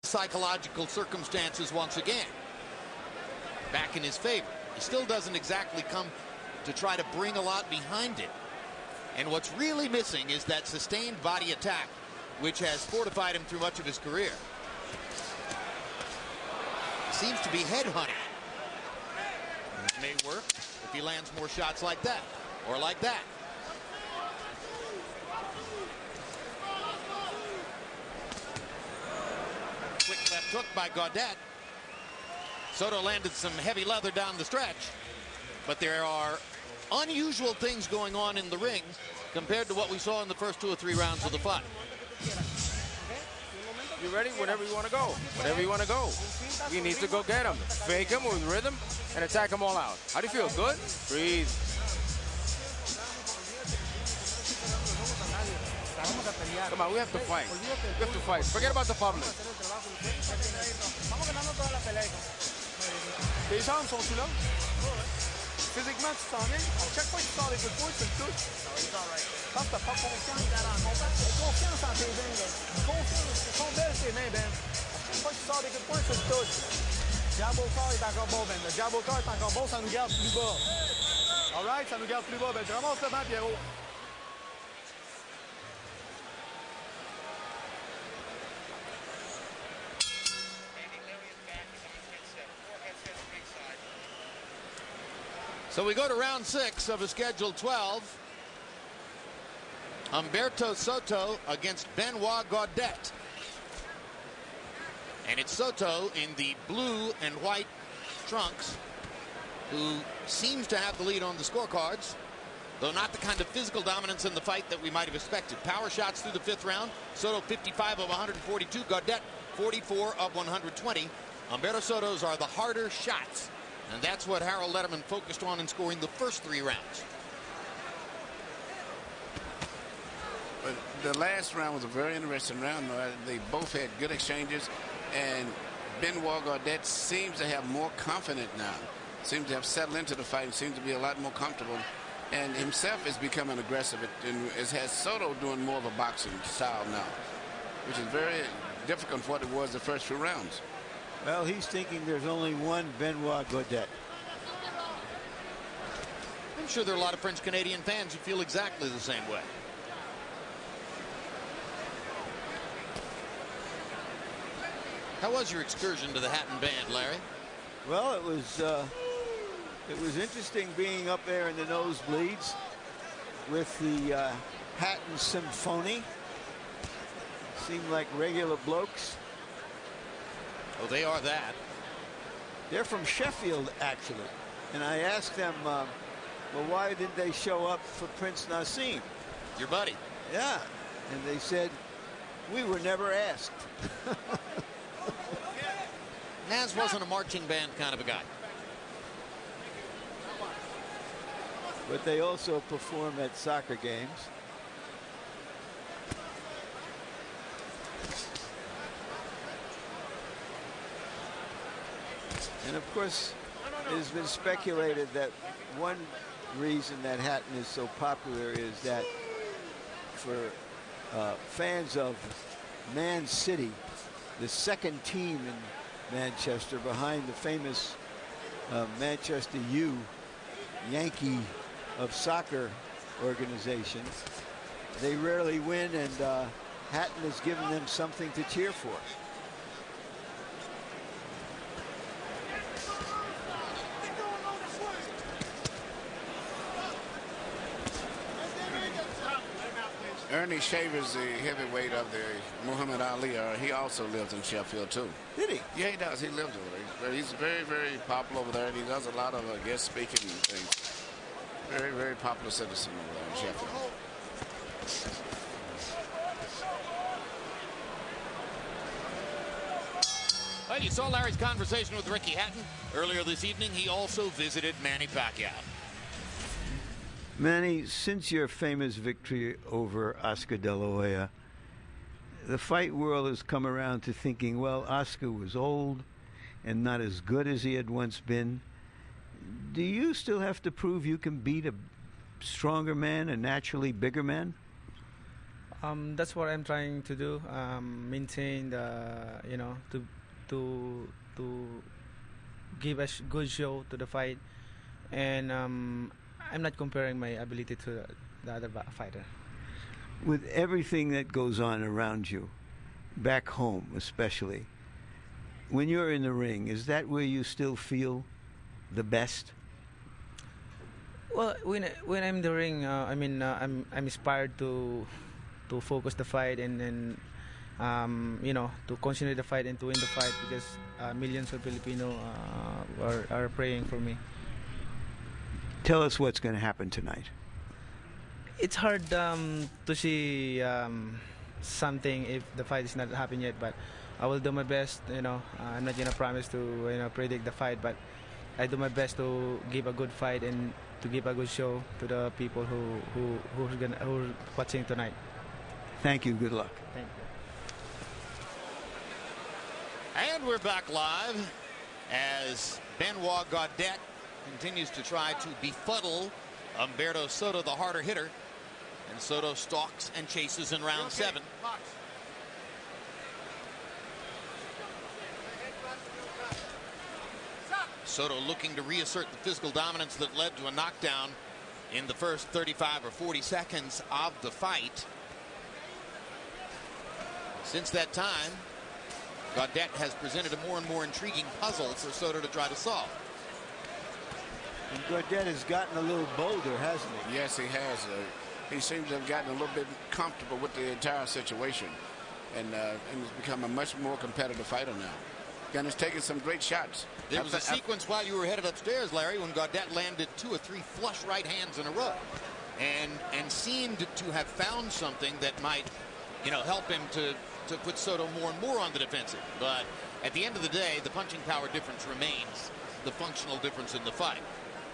Psychological circumstances once again back in his favor. He still doesn't exactly come to try to bring a lot behind it. And what's really missing is that sustained body attack, which has fortified him through much of his career. Seems to be headhunting. It may work if he lands more shots like that or like that. Quick left hook by Gaudet. Soto landed some heavy leather down the stretch, but there are unusual things going on in the ring compared to what we saw in the first 2 or 3 rounds of the fight. You ready? Whenever you want to go. Whenever you want to go. You need to go get him. Fake him with rhythm and attack him all out. How do you feel? Good? Breathe. Come on, we have to fight. We have to fight. Forget about the public. Les jambes sont-tu là? Physiquement, tu te sens bien? À chaque fois que tu sors les coups de poing, tu le touches. Je pense que t'as pas confiance. Confiance en tes mains, là. Confiance. Elles sont belles, tes mains, Ben. À chaque fois que tu sors des coups de poing, tu le touches. Jab au corps est encore bon, Ben. Le jab au corps est encore bon, ça nous garde plus bas. All right, ça nous garde plus bas. Ben, je ramasse le banc, Pierrot. So we go to round 6 of a scheduled 12. Humberto Soto against Benoit Gaudet. And it's Soto in the blue and white trunks who seems to have the lead on the scorecards, though not the kind of physical dominance in the fight that we might have expected. Power shots through the 5th round. Soto 55 of 142. Gaudet 44 of 120. Humberto Soto's are the harder shots. And that's what Harold Lederman focused on in scoring the first 3 rounds. But the last round was a very interesting round. They both had good exchanges, and Benoit Gaudet seems to have more confidence now. Seems to have settled into the fight and seems to be a lot more comfortable. And himself is becoming aggressive. And it has Soto doing more of a boxing style now, which is very difficult for what it was the first few rounds. Well, he's thinking there's only one Benoit Gaudet. I'm sure there are a lot of French-Canadian fans who feel exactly the same way. How was your excursion to the Hatton Band, Larry? Well, it was interesting being up there in the nosebleeds with the Hatton Symphony. Seemed like regular blokes. Oh, they are that. They're from Sheffield, actually. And I asked them, well, why did they show up for Prince Nassim? Your buddy. Yeah. And they said, we were never asked. Nas wasn't a marching band kind of a guy. But they also perform at soccer games. And of course, it has been speculated that one reason that Hatton is so popular is that for fans of Man City, the second team in Manchester behind the famous Manchester U, Yankee of soccer organization, they rarely win, and Hatton has given them something to cheer for. Ernie Shavers, the heavyweight of the Muhammad Ali, he also lives in Sheffield too. Did he? Yeah, he does. He lives over there. He's very, very popular over there, and he does a lot of guest speaking and things. Very, very popular citizen over there in Sheffield. Well, you saw Larry's conversation with Ricky Hatton earlier this evening. He also visited Manny Pacquiao. Manny, since your famous victory over Oscar De La Hoya, the fight world has come around to thinking, well, Oscar was old and not as good as he had once been. Do you still have to prove you can beat a stronger man, a naturally bigger man? That's what I'm trying to do. Maintain the, to give a good show to the fight, and I'm not comparing my ability to the other fighter. With everything that goes on around you, back home especially, when you're in the ring, is that where you still feel the best? Well, when I'm in the ring, I'm inspired to focus the fight and then to continue the fight and to win the fight, because millions of Filipino are praying for me. Tell us what's going to happen tonight. It's hard to see something if the fight is not happening yet, but I will do my best. I'm not gonna promise to predict the fight, but I do my best to give a good fight and to give a good show to the people who are watching tonight. Thank you. Good luck. Thank you. And we're back live as Benoit Gaudet continues to try to befuddle Humberto Soto, the harder hitter. And Soto stalks and chases in round 7. Soto looking to reassert the physical dominance that led to a knockdown in the first 35 or 40 seconds of the fight. Since that time, Gaudet has presented a more and more intriguing puzzle for Soto to try to solve. And Gaudet has gotten a little bolder, hasn't he? Yes, he has. He seems to have gotten a little bit comfortable with the entire situation, and has become a much more competitive fighter now. And he's taking some great shots. There was a sequence while you were headed upstairs, Larry, when Gaudet landed 2 or 3 flush right hands in a row, and seemed to have found something that might, help him to put Soto more and more on the defensive. But at the end of the day, the punching power difference remains the functional difference in the fight.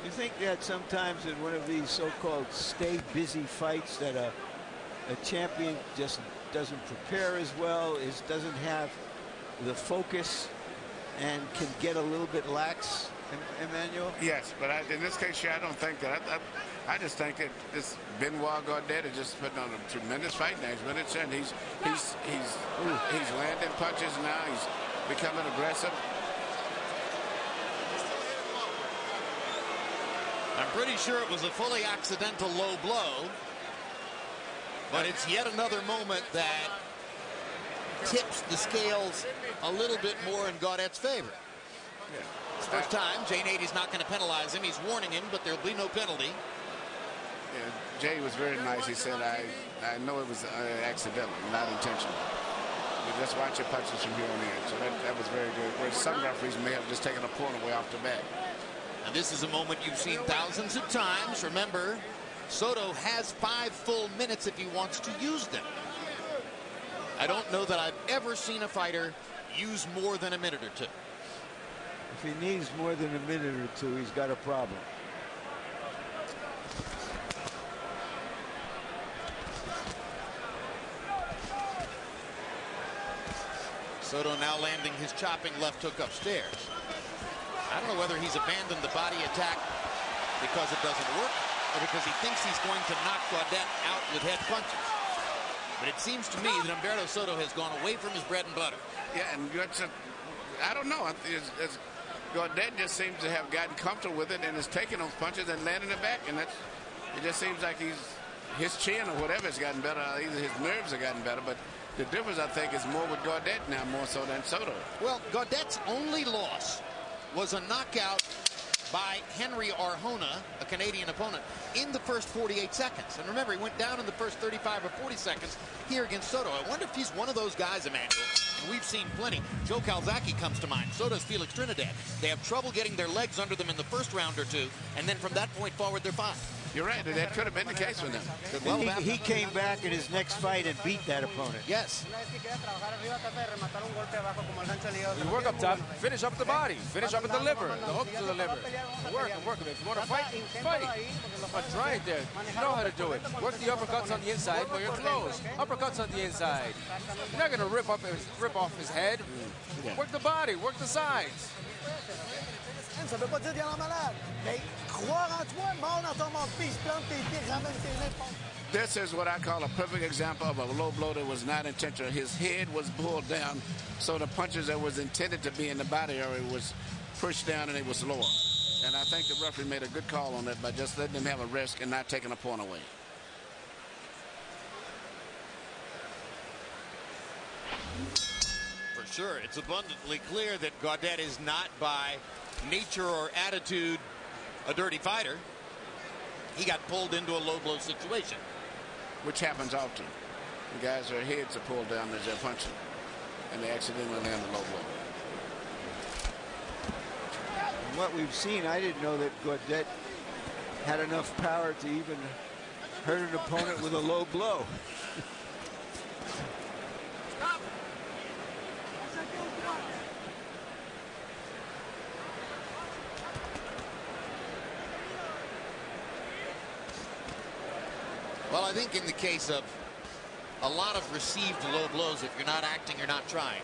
You think that sometimes in one of these so-called stay busy fights that a champion just doesn't prepare as well, doesn't have the focus, and can get a little bit lax, Emmanuel? Yes, but in this case, I don't think that. I just think that this Benoit Gaudet is just putting on a tremendous fight now. He's winning, and he's landing punches now. He's becoming aggressive. I'm pretty sure it was a fully accidental low blow, but it's yet another moment that tips the scales a little bit more in Gaudet's favor. Yeah. It's the first time. Jay Nady's not going to penalize him. He's warning him, but there'll be no penalty. Yeah, Jay was very nice. He said, I know it was accidental, not intentional. You just watch your punches from here on in. So that was very good. Whereas some referees may have just taken a point away off the bat. And this is a moment you've seen thousands of times. Remember, Soto has 5 full minutes if he wants to use them. I don't know that I've ever seen a fighter use more than a minute or 2. If he needs more than a minute or 2, he's got a problem. Soto now landing his chopping left hook upstairs. I don't know whether he's abandoned the body attack because it doesn't work or because he thinks he's going to knock Gaudet out with head punches. But it seems to me that Humberto Soto has gone away from his bread and butter. Yeah, and I don't know. Gaudet just seems to have gotten comfortable with it and is taking those punches and landing it back. And it just seems like his chin or whatever has gotten better. Either his nerves have gotten better, but the difference, I think, is more with Gaudet now, more so than Soto. Well, Gaudet's only loss was a knockout by Henry Arjona, a Canadian opponent, in the first 48 seconds. And remember, he went down in the first 35 or 40 seconds here against Soto. I wonder if he's one of those guys, Emmanuel, and we've seen plenty. Joe Calzaghe comes to mind. So does Felix Trinidad. They have trouble getting their legs under them in the first round or 2, and then from that point forward, they're fine. You're right. That could have been the case with them. Well, he came back in his next fight and beat that opponent. Yes. You work up top, finish up the body, finish up at the liver, the hook to the liver. Work. If you want to fight, fight. But try it there. You know how to do it. Work the uppercuts on the inside where you're closed. Uppercuts on the inside. You're not going to rip off his head. Work the body, work the sides. Ça veut pas dire qu'il y en a malade, mais croire en toi, mort dans ton monde, puis plante tes pieds, ramène tes mains. This is what I call a perfect example of a low blow that was not intentional. His head was pulled down, so the punches that was intended to be in the body area was pushed down and it was lower. And I think the referee made a good call on that by just letting him have a risk and not taking a point away. For sure, it's abundantly clear that Gaudet is not by nature or attitude a dirty fighter. He got pulled into a low blow situation, which happens often. The guys, their heads are pulled down as they're punching, and they accidentally land a low blow. And what we've seen, I didn't know that Gaudet had enough power to even hurt an opponent with a low blow. Well, I think in the case of a lot of received low blows, if you're not acting, you're not trying.